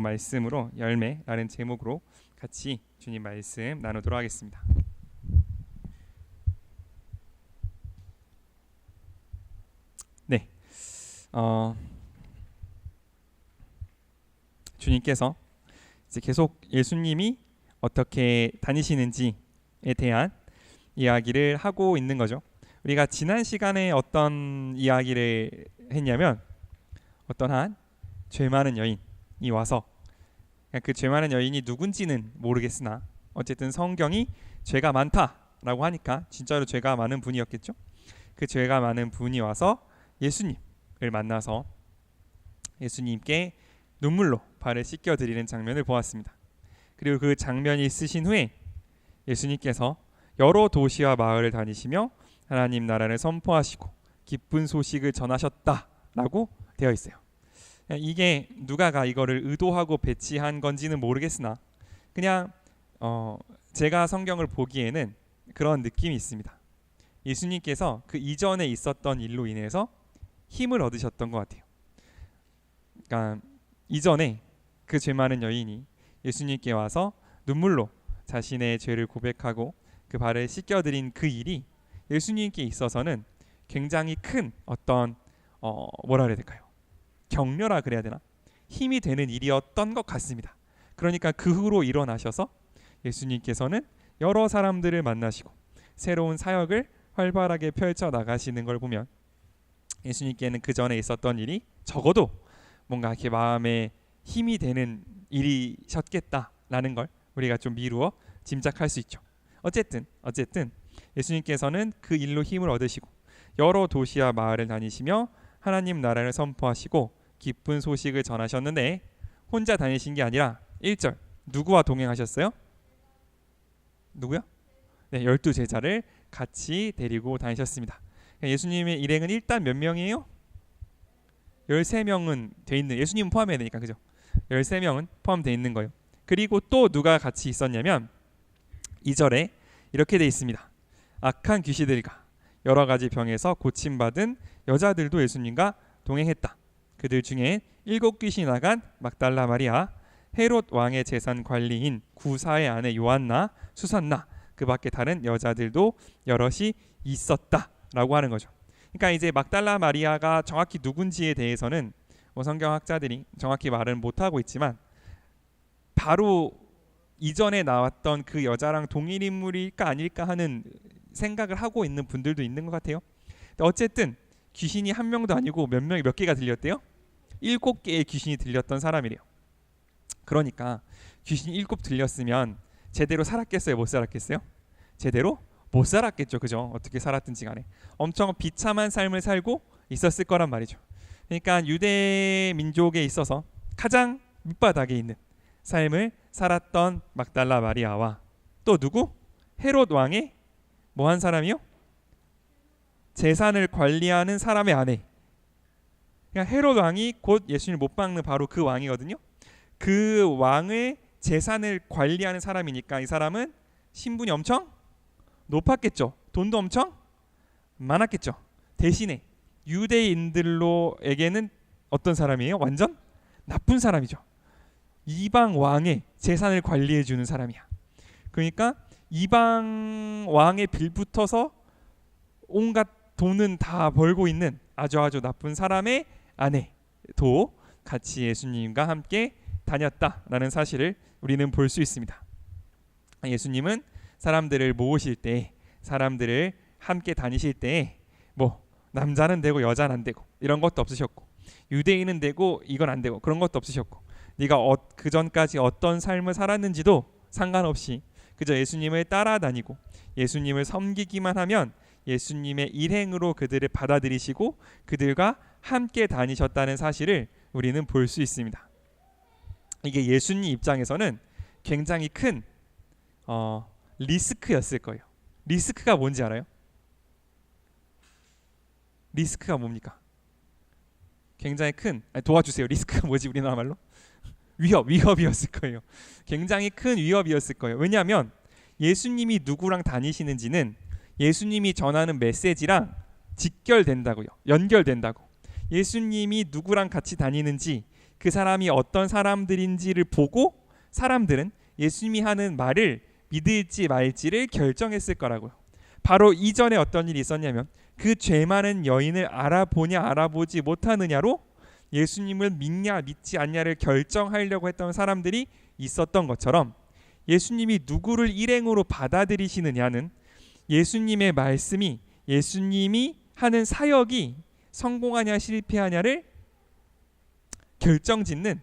말씀으로 열매라는 제목으로 같이 주님 말씀 나누도록 하겠습니다. 네, 주님께서 이제 계속 예수님이 어떻게 다니시는지에 대한 이야기를 하고 있는 거죠. 우리가 지난 시간에 어떤 이야기를 했냐면 어떤 한 죄 많은 여인이 와서 그 죄 많은 여인이 누군지는 모르겠으나 어쨌든 성경이 죄가 많다라고 하니까 진짜로 죄가 많은 분이었겠죠. 그 죄가 많은 분이 와서 예수님을 만나서 예수님께 눈물로 발을 씻겨드리는 장면을 보았습니다. 그리고 그 장면이 있으신 후에 예수님께서 여러 도시와 마을을 다니시며 하나님 나라를 선포하시고 기쁜 소식을 전하셨다라고 되어 있어요. 이게 누가가 이거를 의도하고 배치한 건지는 모르겠으나 그냥 제가 성경을 보기에는 그런 느낌이 있습니다. 예수님께서 그 이전에 있었던 일로 인해서 힘을 얻으셨던 것 같아요. 그러니까 이전에 그 죄 많은 여인이 예수님께 와서 눈물로 자신의 죄를 고백하고 그 발을 씻겨드린 그 일이 예수님께 있어서는 굉장히 큰 어떤 뭐라 그래야 될까요? 격려라 그래야 되나? 힘이 되는 일이었던 것 같습니다. 그러니까 그 후로 일어나셔서 예수님께서는 여러 사람들을 만나시고 새로운 사역을 활발하게 펼쳐 나가시는 걸 보면 예수님께는 그 전에 있었던 일이 적어도 뭔가 이렇게 마음에 힘이 되는 일이셨겠다라는 걸 우리가 좀 미루어 짐작할 수 있죠. 어쨌든 예수님께서는 그 일로 힘을 얻으시고 여러 도시와 마을을 다니시며 하나님 나라를 선포하시고 기쁜 소식을 전하셨는데 혼자 다니신 게 아니라 1절 누구와 동행하셨어요? 누구요? 네, 12제자를 같이 데리고 다니셨습니다. 예수님의 일행은 일단 몇 명이에요? 13명은 돼 있는, 예수님은 포함해야 되니까 그죠? 13명은 포함되어 있는 거예요. 그리고 또 누가 같이 있었냐면 2절에 이렇게 돼 있습니다. 악한 귀신들과 여러 가지 병에서 고침받은 여자들도 예수님과 동행했다. 그들 중에 7귀신이 나간 막달라 마리아, 헤롯 왕의 재산 관리인 구사의 아내 요한나, 수산나, 그 밖에 다른 여자들도 여럿이 있었다라고 하는 거죠. 그러니까 이제 막달라 마리아가 정확히 누군지에 대해서는 성경학자들이 정확히 말은 못하고 있지만 바로 이전에 나왔던 그 여자랑 동일 인물일까 아닐까 하는 생각을 하고 있는 분들도 있는 것 같아요. 어쨌든 귀신이 한 명도 아니고 몇 개가 들렸대요? 7개의 귀신이 들렸던 사람이래요. 그러니까 귀신이 7 들렸으면 제대로 살았겠어요? 못 살았겠어요? 제대로 못 살았겠죠. 그죠? 어떻게 살았든지 간에 엄청 비참한 삶을 살고 있었을 거란 말이죠. 그러니까 유대 민족에 있어서 가장 밑바닥에 있는 삶을 살았던 막달라 마리아와 또 누구? 헤롯 왕의 뭐 한 사람이요? 재산을 관리하는 사람의 아내. 그러니까 헤롯 왕이 곧 예수님을 못 박는 바로 그 왕이거든요. 그 왕의 재산을 관리하는 사람이니까 이 사람은 신분이 엄청 높았겠죠. 돈도 엄청 많았겠죠. 대신에 유대인들로에게는 어떤 사람이에요? 완전 나쁜 사람이죠. 이방 왕의 재산을 관리해 주는 사람이야. 그러니까 이방 왕의 빌붙어서 온갖 돈은 다 벌고 있는 아주 나쁜 사람의 아내도 같이 예수님과 함께 다녔다라는 사실을 우리는 볼 수 있습니다. 예수님은 사람들을 모으실 때, 사람들을 함께 다니실 때 뭐 남자는 되고 여자는 안 되고 이런 것도 없으셨고 유대인은 되고 이건 안 되고 그런 것도 없으셨고 네가 그 전까지 어떤 삶을 살았는지도 상관없이 그저 예수님을 따라다니고 예수님을 섬기기만 하면 예수님의 일행으로 그들을 받아들이시고 그들과 함께 다니셨다는 사실을 우리는 볼 수 있습니다. 이게 예수님 입장에서는 굉장히 큰 리스크였을 거예요. 리스크가 뭔지 알아요? 리스크가 뭡니까? 굉장히 큰 도와주세요. 리스크가 뭐지 우리나라 말로? 위협이었을 거예요. 굉장히 큰 위협이었을 거예요. 왜냐하면 예수님이 누구랑 다니시는지는 예수님이 전하는 메시지랑 직결된다고요. 연결된다고. 예수님이 누구랑 같이 다니는지 그 사람이 어떤 사람들인지를 보고 사람들은 예수님이 하는 말을 믿을지 말지를 결정했을 거라고요. 바로 이전에 어떤 일이 있었냐면 그 죄 많은 여인을 알아보냐 알아보지 못하느냐로 예수님을 믿냐 믿지 않냐를 결정하려고 했던 사람들이 있었던 것처럼 예수님이 누구를 일행으로 받아들이시느냐는 예수님의 말씀이 예수님이 하는 사역이 성공하냐 실패하냐를 결정짓는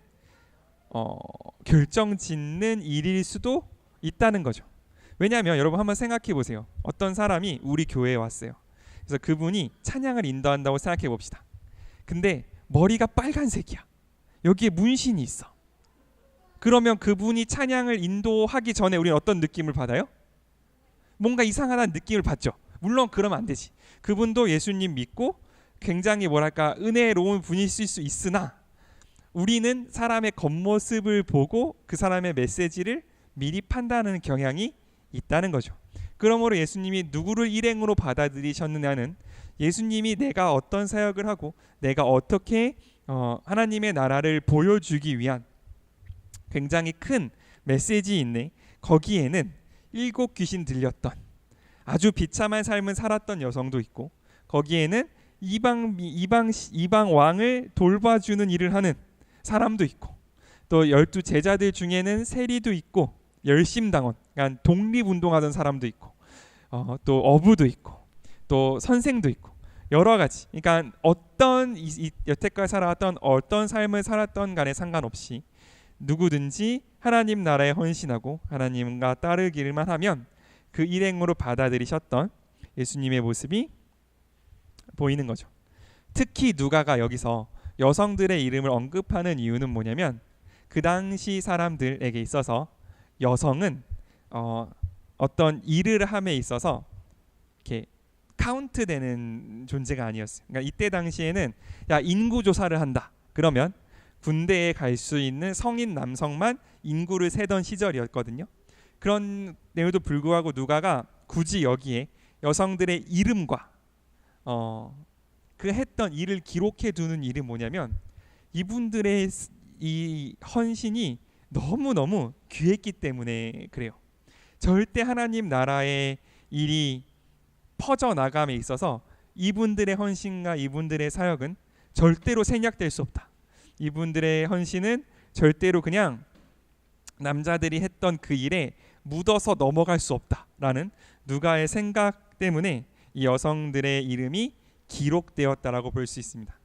일일 수도 있다는 거죠. 왜냐하면 여러분 한번 생각해 보세요. 어떤 사람이 우리 교회에 왔어요. 그래서 그분이 찬양을 인도한다고 생각해 봅시다. 근데 머리가 빨간색이야. 여기에 문신이 있어. 그러면 그분이 찬양을 인도하기 전에 우리는 어떤 느낌을 받아요? 뭔가 이상하다는 느낌을 받죠. 물론 그러면 안 되지. 그분도 예수님 믿고 굉장히 뭐랄까 은혜로운 분이실 수 있으나 우리는 사람의 겉모습을 보고 그 사람의 메시지를 미리 판단하는 경향이 있다는 거죠. 그러므로 예수님이 누구를 일행으로 받아들이셨느냐는 예수님이 내가 어떤 사역을 하고 내가 어떻게 하나님의 나라를 보여주기 위한 굉장히 큰 메시지인데 거기에는 7 귀신 들렸던 아주 비참한 삶을 살았던 여성도 있고 거기에는 이방 왕을 돌봐주는 일을 하는 사람도 있고 또 12 제자들 중에는 세리도 있고 열심당원 그러니까 독립운동하던 사람도 있고 또 어부도 있고 또 선생도 있고 여러 가지 그러니까 어떤 여태까지 살아왔던 어떤 삶을 살았던 간에 상관없이 누구든지 하나님 나라에 헌신하고 하나님과 따르기를만 하면 그 일행으로 받아들이셨던 예수님의 모습이 보이는 거죠. 특히 누가가 여기서 여성들의 이름을 언급하는 이유는 뭐냐면 그 당시 사람들에게 있어서 여성은 어떤 일을 함에 있어서 이렇게 카운트되는 존재가 아니었어요. 그러니까 이때 당시에는 인구 조사를 한다. 그러면 군대에 갈 수 있는 성인 남성만 인구를 세던 시절이었거든요. 그런 내용에도 불구하고 누가가 굳이 여기에 여성들의 이름과 그 했던 일을 기록해 두는 일이 뭐냐면 이분들의 이 헌신이 너무너무 귀했기 때문에 그래요. 절대 하나님 나라의 일이 퍼져나감에 있어서 이분들의 헌신과 이분들의 사역은 절대로 생략될 수 없다. 이분들의 헌신은 절대로 그냥 남자들이 했던 그 일에 묻어서 넘어갈 수 없다라는 누가의 생각 때문에 이 여성들의 이름이 기록되었다라고 볼 수 있습니다.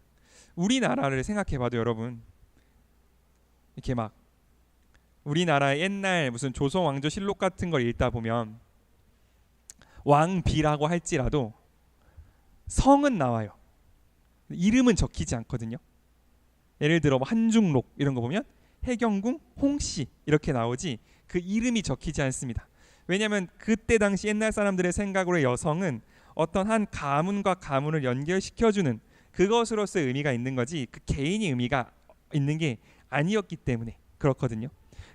우리나라를 생각해봐도 여러분 이렇게 막 우리나라의 옛날 무슨 조선 왕조 실록 같은 걸 읽다 보면 왕비라고 할지라도 성은 나와요. 이름은 적히지 않거든요. 예를 들어 뭐 한중록 이런 거 보면 해경궁 홍씨 이렇게 나오지 그 이름이 적히지 않습니다. 왜냐하면 그때 당시 옛날 사람들의 생각으로 여성은 어떤 한 가문과 가문을 연결시켜주는 그것으로서의 의미가 있는 거지 그 개인의 의미가 있는 게 아니었기 때문에 그렇거든요.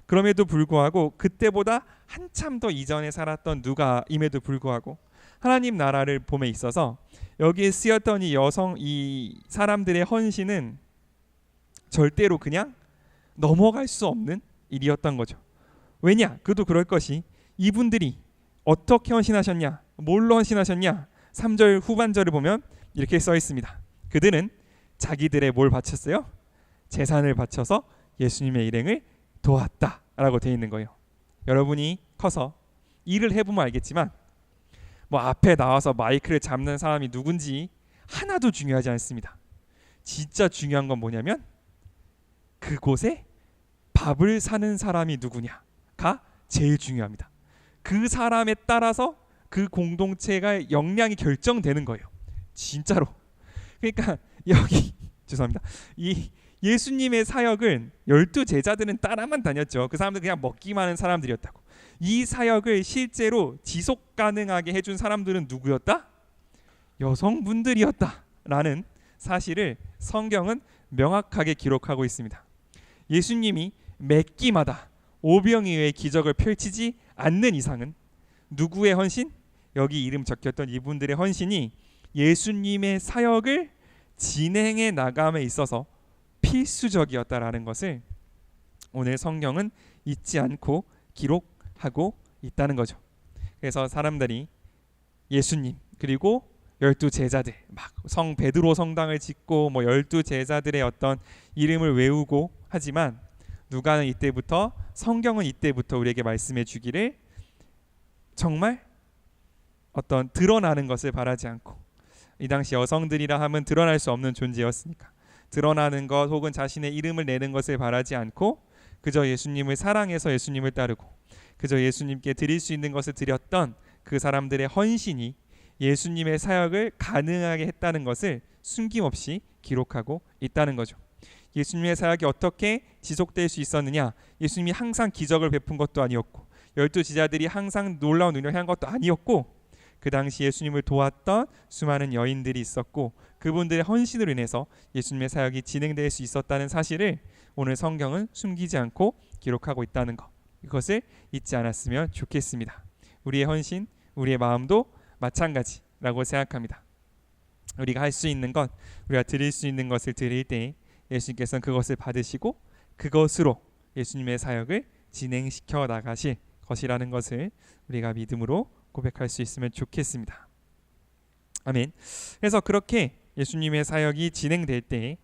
그럼에도 불구하고 그때보다 한참 더 이전에 살았던 누가임에도 불구하고 하나님 나라를 봄에 있어서 여기에 쓰였던 이 사람들의 헌신은 절대로 그냥 넘어갈 수 없는 일이었던 거죠. 왜냐? 그도 그럴 것이 이분들이 어떻게 헌신하셨냐? 뭘로 헌신하셨냐? 3절 후반절을 보면 이렇게 써 있습니다. 그들은 자기들의 뭘 바쳤어요? 재산을 바쳐서 예수님의 일행을 도왔다라고 되어 있는 거예요. 여러분이 커서 일을 해보면 알겠지만 뭐 앞에 나와서 마이크를 잡는 사람이 누군지 하나도 중요하지 않습니다. 진짜 중요한 건 뭐냐면 그곳에 밥을 사는 사람이 누구냐가 제일 중요합니다. 그 사람에 따라서 그 공동체가 역량이 결정되는 거예요. 진짜로. 그러니까 여기 죄송합니다. 이 예수님의 사역은 12 제자들은 따라만 다녔죠. 그 사람들 그냥 먹기만 하는 사람들이었다고. 이 사역을 실제로 지속 가능하게 해준 사람들은 누구였다? 여성분들이었다라는 사실을 성경은 명확하게 기록하고 있습니다. 예수님이 매 끼마다 오병이어의 기적을 펼치지 않는 이상은 누구의 헌신? 여기 이름 적혔던 이분들의 헌신이 예수님의 사역을 진행해 나감에 있어서 필수적이었다라는 것을 오늘 성경은 잊지 않고 기록하고 있다는 거죠. 그래서 사람들이 예수님 그리고 12제자들 막 성 베드로 성당을 짓고 뭐 12제자들의 어떤 이름을 외우고 하지만 누가는 이때부터 성경은 이때부터 우리에게 말씀해 주기를 정말 어떤 드러나는 것을 바라지 않고 이 당시 여성들이라 하면 드러날 수 없는 존재였으니까 드러나는 것 혹은 자신의 이름을 내는 것을 바라지 않고 그저 예수님을 사랑해서 예수님을 따르고 그저 예수님께 드릴 수 있는 것을 드렸던 그 사람들의 헌신이 예수님의 사역을 가능하게 했다는 것을 숨김없이 기록하고 있다는 거죠. 예수님의 사역이 어떻게 지속될 수 있었느냐? 예수님이 항상 기적을 베푼 것도 아니었고 12제자들이 항상 놀라운 능력을 한 것도 아니었고 그 당시 예수님을 도왔던 수많은 여인들이 있었고 그분들의 헌신으로 인해서 예수님의 사역이 진행될 수 있었다는 사실을 오늘 성경은 숨기지 않고 기록하고 있다는 것, 이것을 잊지 않았으면 좋겠습니다. 우리의 헌신, 우리의 마음도 마찬가지라고 생각합니다. 우리가 할 수 있는 것, 우리가 드릴 수 있는 것을 드릴 때 예수님께서는 그것을 받으시고 그것으로 예수님의 사역을 진행시켜 나가실 것이라는 것을 우리가 믿음으로 고백할 수 있으면 좋겠습니다. 아멘. 그래서 그렇게 예수님의 사역이 진행될 때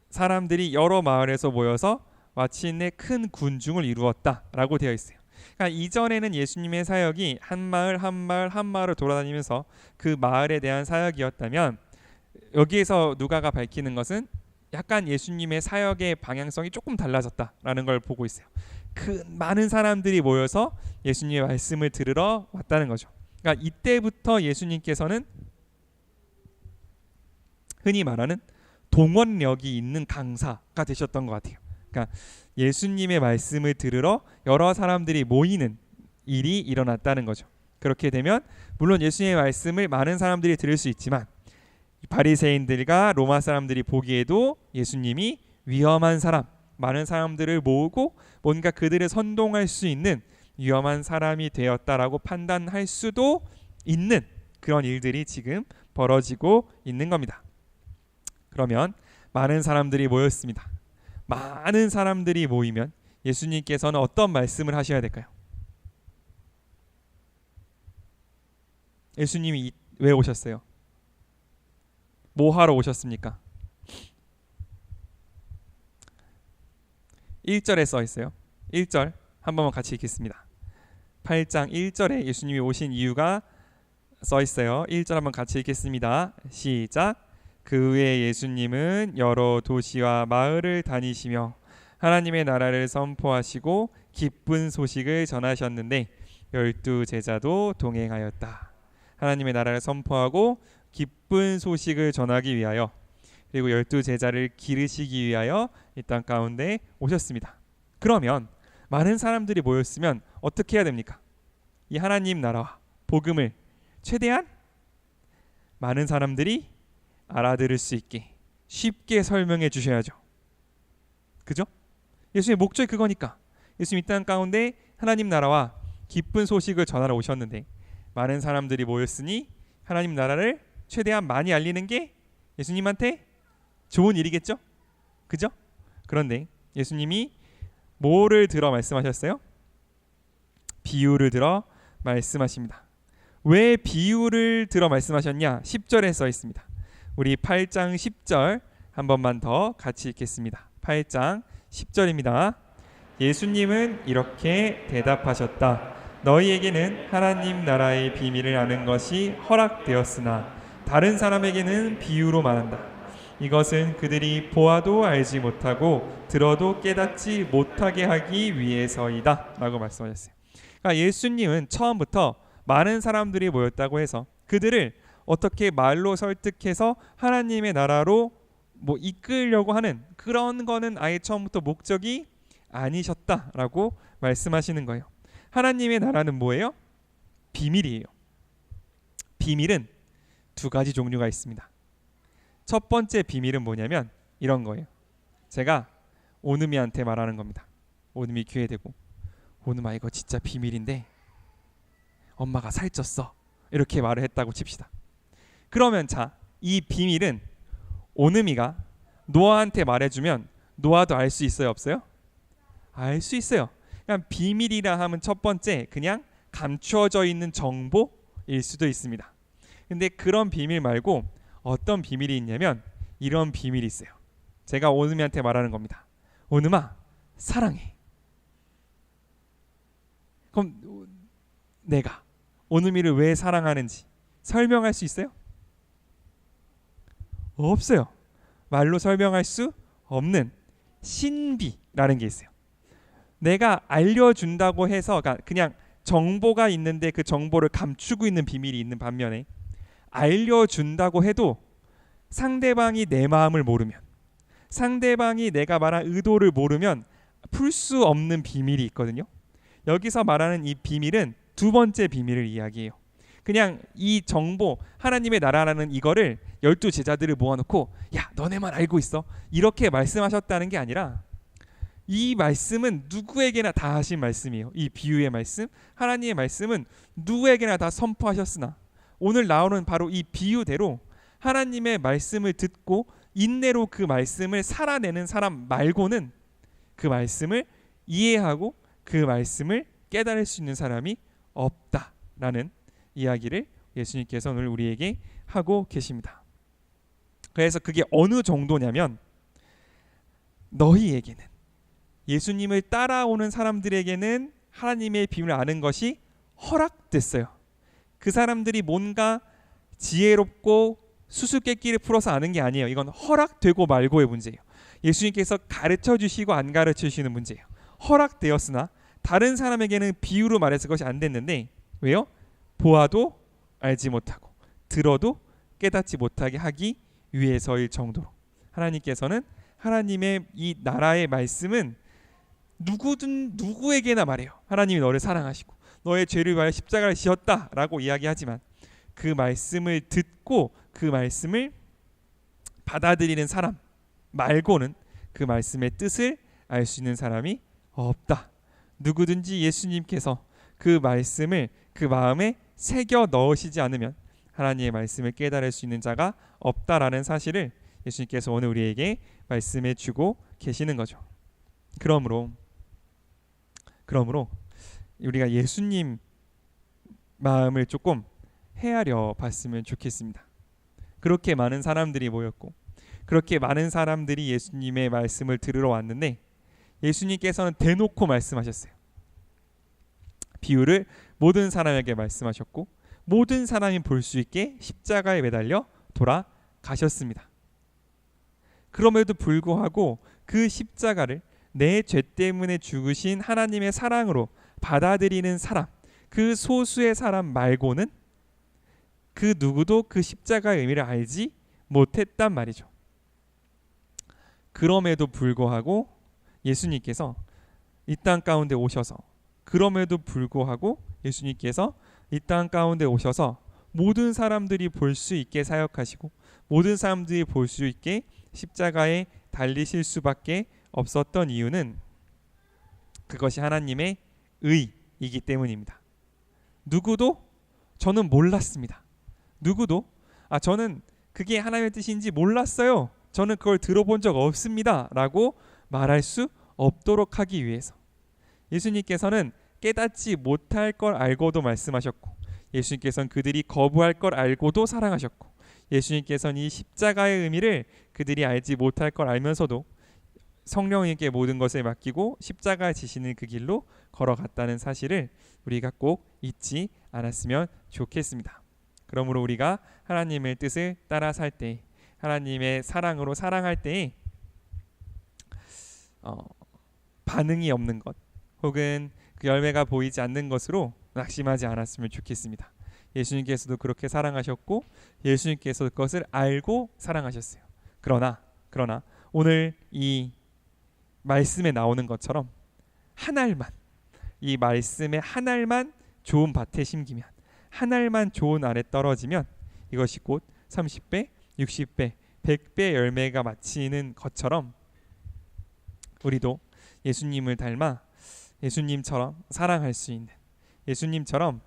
사람들이 여러 마을에서 모여서 마침내 큰 군중을 이루었다라고 되어 있어요. 그러니까 이전에는 예수님의 사역이 한 마을 한 마을 한 마을을 돌아다니면서 그 마을에 대한 사역이었다면 여기에서 누가가 밝히는 것은 약간 예수님의 사역의 방향성이 조금 달라졌다라는 걸 보고 있어요. 그 많은 사람들이 모여서 예수님의 말씀을 들으러 왔다는 거죠. 그러니까 이때부터 예수님께서는 흔히 말하는 동원력이 있는 강사가 되셨던 것 같아요. 그러니까 예수님의 말씀을 들으러 여러 사람들이 모이는 일이 일어났다는 거죠. 그렇게 되면 물론 예수님의 말씀을 많은 사람들이 들을 수 있지만 바리새인들과 로마 사람들이 보기에도 예수님이 위험한 사람, 많은 사람들을 모으고 뭔가 그들을 선동할 수 있는 위험한 사람이 되었다라고 판단할 수도 있는 그런 일들이 지금 벌어지고 있는 겁니다. 그러면 많은 사람들이 모였습니다. 많은 사람들이 모이면 예수님께서는 어떤 말씀을 하셔야 될까요? 예수님이 왜 오셨어요? 뭐 하러 오셨습니까? 1절에 써 있어요. 1절 한 번만 같이 읽겠습니다. 8장 1절에 예수님이 오신 이유가 써 있어요. 1절 한번 같이 읽겠습니다. 시작. 그 후에 예수님은 여러 도시와 마을을 다니시며 하나님의 나라를 선포하시고 기쁜 소식을 전하셨는데 12제자도 동행하였다. 하나님의 나라를 선포하고 기쁜 소식을 전하기 위하여 그리고 12제자를 기르시기 위하여 이 땅 가운데 오셨습니다. 그러면 많은 사람들이 모였으면 어떻게 해야 됩니까? 이 하나님 나라와 복음을 최대한 많은 사람들이 알아들을 수 있게 쉽게 설명해 주셔야죠. 그죠? 예수님의 목적이 그거니까. 예수님 이 땅 가운데 하나님 나라와 기쁜 소식을 전하러 오셨는데 많은 사람들이 모였으니 하나님 나라를 최대한 많이 알리는 게 예수님한테 좋은 일이겠죠? 그죠? 그런데 예수님이 뭐를 들어 말씀하셨어요? 비유를 들어 말씀하십니다. 왜 비유를 들어 말씀하셨냐? 10절에 써 있습니다. 우리 8장 10절 한 번만 더 같이 읽겠습니다. 8장 10절입니다. 예수님은 이렇게 대답하셨다. 너희에게는 하나님 나라의 비밀을 아는 것이 허락되었으나 다른 사람에게는 비유로 말한다. 이것은 그들이 보아도 알지 못하고 들어도 깨닫지 못하게 하기 위해서이다 라고 말씀하셨어요. 그러니까 예수님은 처음부터 많은 사람들이 모였다고 해서 그들을 어떻게 말로 설득해서 하나님의 나라로 이끌려고 하는 그런 거는 아예 처음부터 목적이 아니셨다라고 말씀하시는 거예요. 하나님의 나라는 뭐예요? 비밀이에요. 비밀은 두 가지 종류가 있습니다. 첫 번째 비밀은 뭐냐면 이런 거예요. 제가 오누미한테 말하는 겁니다. 오누미 귀에 대고 오누마 이거 진짜 비밀인데 엄마가 살쪘어 이렇게 말을 했다고 칩시다. 그러면 자, 이 비밀은 오누미가 노아한테 말해주면 노아도 알 수 있어요, 없어요? 알 수 있어요. 그냥 비밀이라 하면 첫 번째 그냥 감추어져 있는 정보일 수도 있습니다. 근데 그런 비밀 말고 어떤 비밀이 있냐면 이런 비밀이 있어요. 제가 오누미한테 말하는 겁니다. 오누마, 사랑해. 그럼 내가 오누미를 왜 사랑하는지 설명할 수 있어요? 없어요. 말로 설명할 수 없는 신비라는 게 있어요. 내가 알려준다고 해서 그냥 정보가 있는데 그 정보를 감추고 있는 비밀이 있는 반면에 알려준다고 해도 상대방이 내 마음을 모르면, 상대방이 내가 말한 의도를 모르면 풀 수 없는 비밀이 있거든요. 여기서 말하는 이 비밀은 두 번째 비밀을 이야기해요. 그냥 이 정보, 하나님의 나라라는 이거를 12제자들을 모아놓고 야 너네만 알고 있어 이렇게 말씀하셨다는 게 아니라 이 말씀은 누구에게나 다 하신 말씀이에요. 이 비유의 말씀, 하나님의 말씀은 누구에게나 다 선포하셨으나 오늘 나오는 바로 이 비유대로 하나님의 말씀을 듣고 인내로 그 말씀을 살아내는 사람 말고는 그 말씀을 이해하고 그 말씀을 깨달을 수 있는 사람이 없다라는 이야기를 예수님께서 오늘 우리에게 하고 계십니다. 그래서 그게 어느 정도냐면 너희에게는, 예수님을 따라오는 사람들에게는 하나님의 비밀을 아는 것이 허락됐어요. 그 사람들이 뭔가 지혜롭고 수수께끼를 풀어서 아는 게 아니에요. 이건 허락되고 말고의 문제예요. 예수님께서 가르쳐 주시고 안 가르쳐 주시는 문제예요. 허락되었으나 다른 사람에게는 비유로 말해서 그것이 안 됐는데 왜요? 보아도 알지 못하고 들어도 깨닫지 못하게 하기 위해서일 정도로 하나님께서는 하나님의 이 나라의 말씀은 누구든 누구에게나 말해요. 하나님이 너를 사랑하시고 너의 죄를 위하여 십자가를 지었다라고 이야기하지만 그 말씀을 듣고 그 말씀을 받아들이는 사람 말고는 그 말씀의 뜻을 알 수 있는 사람이 없다. 누구든지 예수님께서 그 말씀을 그 마음에 새겨 넣으시지 않으면 하나님의 말씀을 깨달을 수 있는 자가 없다라는 사실을 예수님께서 오늘 우리에게 말씀해 주고 계시는 거죠. 그러므로 우리가 예수님 마음을 조금 헤아려 봤으면 좋겠습니다. 그렇게 많은 사람들이 모였고 그렇게 많은 사람들이 예수님의 말씀을 들으러 왔는데 예수님께서는 대놓고 말씀하셨어요. 비유를 모든 사람에게 말씀하셨고 모든 사람이 볼 수 있게 십자가에 매달려 돌아가셨습니다. 그럼에도 불구하고 그 십자가를 내 죄 때문에 죽으신 하나님의 사랑으로 받아들이는 사람, 그 소수의 사람 말고는 그 누구도 그 십자가의 의미를 알지 못했단 말이죠. 그럼에도 불구하고 예수님께서 이 땅 가운데 오셔서 모든 사람들이 볼 수 있게 사역하시고 모든 사람들이 볼 수 있게 십자가에 달리실 수밖에 없었던 이유는 그것이 하나님의 의이기 때문입니다. 누구도 저는 몰랐습니다. 누구도 저는 그게 하나님의 뜻인지 몰랐어요. 저는 그걸 들어본 적 없습니다. 라고 말할 수 없도록 하기 위해서 예수님께서는 깨닫지 못할 걸 알고도 말씀하셨고 예수님께서는 그들이 거부할 걸 알고도 사랑하셨고 예수님께서는 이 십자가의 의미를 그들이 알지 못할 걸 알면서도 성령님께 모든 것을 맡기고 십자가 지시는 그 길로 걸어갔다는 사실을 우리가 꼭 잊지 않았으면 좋겠습니다. 그러므로 우리가 하나님의 뜻을 따라 살 때, 하나님의 사랑으로 사랑할 때에 반응이 없는 것 혹은 그 열매가 보이지 않는 것으로 낙심하지 않았으면 좋겠습니다. 예수님께서도 그렇게 사랑하셨고 예수님께서 그것을 알고 사랑하셨어요. 그러나 오늘 이 말씀에 나오는 것처럼 한 알만, 이 말씀의 한 알만 좋은 밭에 심기면, 한 알만 좋은 알에 떨어지면 이것이 곧 30배, 60배, 100배 열매가 맺히는 것처럼 우리도 예수님을 닮아 예수님처럼 사랑할 수 있는, 예수님처럼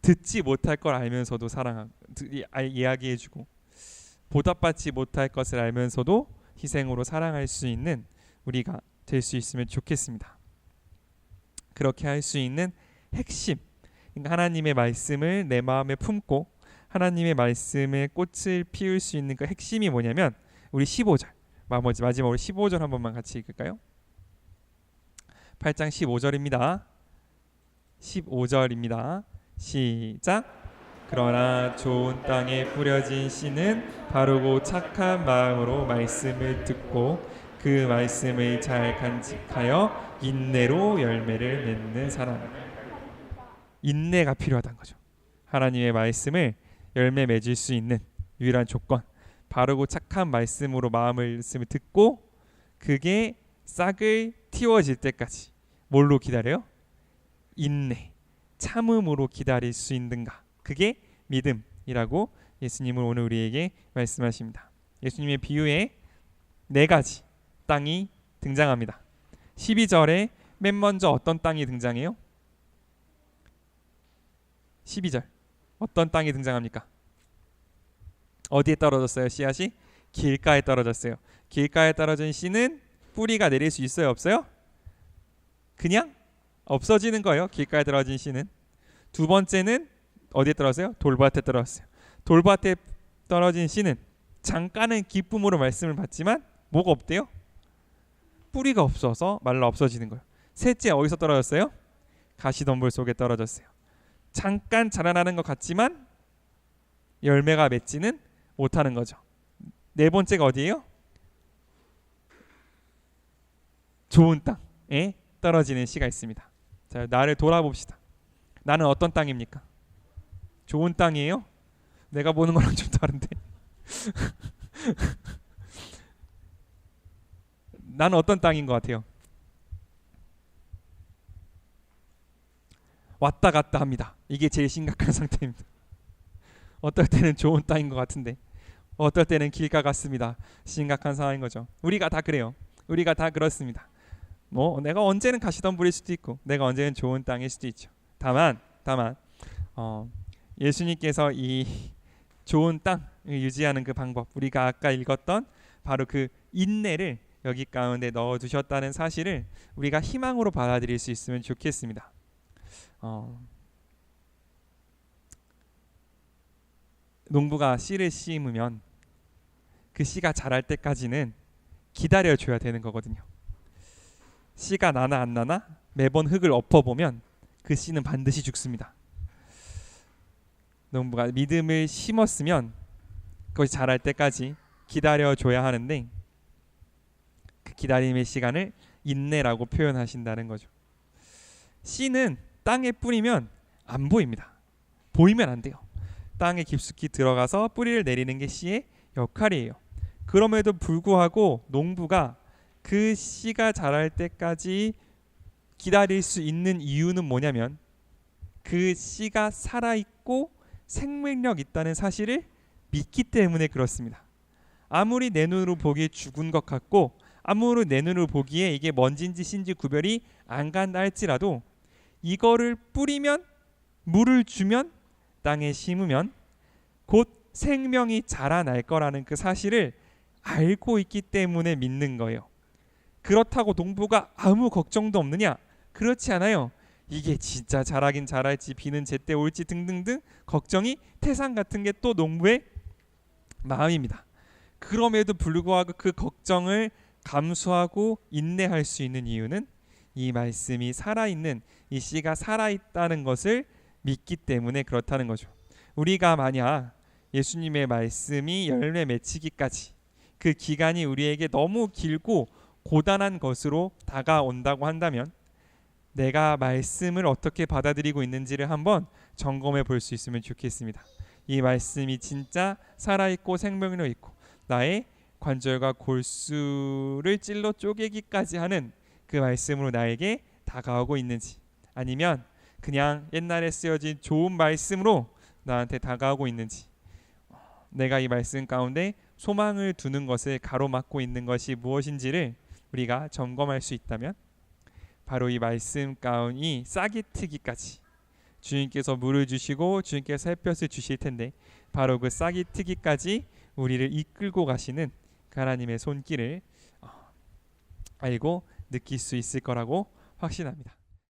듣지 못할 걸 알면서도 이야기해주고 보답받지 못할 것을 알면서도 희생으로 사랑할 수 있는 우리가 될 수 있으면 좋겠습니다. 그렇게 할 수 있는 핵심, 그러니까 하나님의 말씀을 내 마음에 품고 하나님의 말씀에 꽃을 피울 수 있는 그 핵심이 뭐냐면 우리 15절, 마지막으로 15절 한 번만 같이 읽을까요? 8장 15절입니다. 15절입니다. 시작. 그러나 좋은 땅에 뿌려진 씨는 바르고 착한 마음으로 말씀을 듣고 그 말씀을 잘 간직하여 인내로 열매를 맺는 사람. 인내가 필요하다는 거죠. 하나님의 말씀을 열매 맺을 수 있는 유일한 조건, 바르고 착한 말씀으로 말씀을 듣고 그게 싹을 틔워질 때까지 뭘로 기다려요? 인내, 참음으로 기다릴 수 있는가? 그게 믿음이라고 예수님은 오늘 우리에게 말씀하십니다. 예수님의 비유에 4가지 땅이 등장합니다. 12절에 맨 먼저 어떤 땅이 등장해요? 12절 어떤 땅이 등장합니까? 어디에 떨어졌어요? 씨앗이? 길가에 떨어졌어요. 길가에 떨어진 씨는 뿌리가 내릴 수 있어요? 없어요? 그냥 없어지는 거예요. 길가에 떨어진 씨는. 두 번째는 어디에 떨어졌어요? 돌밭에 떨어졌어요. 돌밭에 떨어진 씨는 잠깐은 기쁨으로 말씀을 받지만 뭐가 없대요? 뿌리가 없어서 말라 없어지는 거예요. 셋째 어디서 떨어졌어요? 가시덤불 속에 떨어졌어요. 잠깐 자라나는 것 같지만 열매가 맺지는 못하는 거죠. 네 번째가 어디예요? 좋은 땅에 떨어지는 씨가 있습니다. 자, 나를 돌아봅시다. 나는 어떤 땅입니까? 좋은 땅이에요? 내가 보는 거랑 좀 다른데. 나는 어떤 땅인 것 같아요? 왔다 갔다 합니다. 이게 제일 심각한 상태입니다. 어떨 때는 좋은 땅인 것 같은데 어떨 때는 길가 같습니다. 심각한 상황인 거죠. 우리가 다 그래요. 우리가 다 그렇습니다. 뭐 내가 언제는 가시덤불일 수도 있고 내가 언제는 좋은 땅일 수도 있죠. 다만 예수님께서 이 좋은 땅을 유지하는 그 방법, 우리가 아까 읽었던 바로 그 인내를 여기 가운데 넣어두셨다는 사실을 우리가 희망으로 받아들일 수 있으면 좋겠습니다. 농부가 씨를 심으면 그 씨가 자랄 때까지는 기다려줘야 되는 거거든요. 씨가 나나 안 나나 매번 흙을 엎어보면 그 씨는 반드시 죽습니다. 농부가 믿음을 심었으면 그것이 자랄 때까지 기다려줘야 하는데 그 기다림의 시간을 인내라고 표현하신다는 거죠. 씨는 땅에 뿌리면 안 보입니다. 보이면 안 돼요. 땅에 깊숙이 들어가서 뿌리를 내리는 게 씨의 역할이에요. 그럼에도 불구하고 농부가 그 씨가 자랄 때까지 기다릴 수 있는 이유는 뭐냐면 그 씨가 살아있고 생명력 있다는 사실을 믿기 때문에 그렇습니다. 아무리 내 눈으로 보기에 죽은 것 같고 아무리 내 눈으로 보기에 이게 뭔진지 씨인지 구별이 안 간다 할지라도 이거를 뿌리면 물을 주면 땅에 심으면 곧 생명이 자라날 거라는 그 사실을 알고 있기 때문에 믿는 거예요. 그렇다고 농부가 아무 걱정도 없느냐? 그렇지 않아요. 이게 진짜 자라긴 자랄지 비는 제때 올지 등등등 걱정이 태산 같은 게 또 농부의 마음입니다. 그럼에도 불구하고 그 걱정을 감수하고 인내할 수 있는 이유는 이 말씀이 살아있는, 이 씨가 살아있다는 것을 믿기 때문에 그렇다는 거죠. 우리가 만약 예수님의 말씀이 열매 맺히기까지 그 기간이 우리에게 너무 길고 고단한 것으로 다가온다고 한다면 내가 말씀을 어떻게 받아들이고 있는지를 한번 점검해 볼 수 있으면 좋겠습니다. 이 말씀이 진짜 살아있고 생명력 있고 나의 관절과 골수를 찔러 쪼개기까지 하는 그 말씀으로 나에게 다가오고 있는지, 아니면 그냥 옛날에 쓰여진 좋은 말씀으로 나한테 다가오고 있는지, 내가 이 말씀 가운데 소망을 두는 것을 가로막고 있는 것이 무엇인지를 우리가 점검할 수 있다면 바로 이 말씀 가운이 싹이 트기까지 주님께서 물을 주시고 주님께서 햇볕을 주실 텐데 바로 그 싹이 트기까지 우리를 이끌고 가시는 그 하나님의 손길을 알고 느낄 수 있을 거라고 확신합니다.